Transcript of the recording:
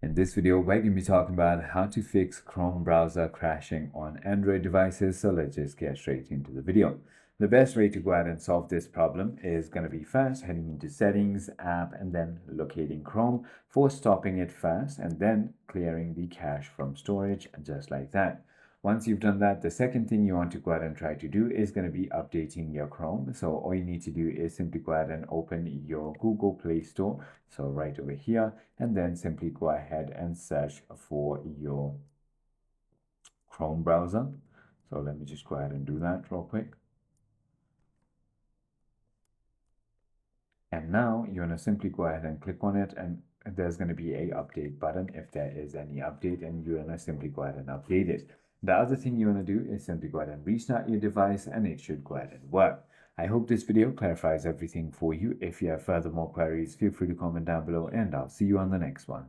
In this video, we're going to be talking about how to fix Chrome browser crashing on Android devices. So let's just get straight into the video. The best way to go ahead and solve this problem is going to be first heading into settings, app, and then locating Chrome, for stopping it first and then clearing the cache from storage, just like that. Once you've done that, the second thing you want to go ahead and try to do is going to be updating your Chrome. So all you need to do is simply go ahead and open your Google Play Store. So right over here, and then simply go ahead and search for your Chrome browser. So let me just go ahead and do that real quick. And now you're going to simply go ahead and click on it, and there's going to be a update button if there is any update, and you're going to simply go ahead and update it. The other thing you want to do is simply go ahead and restart your device, and it should go ahead and work. I hope this video clarifies everything for you. If you have further more queries, feel free to comment down below, and I'll see you on the next one.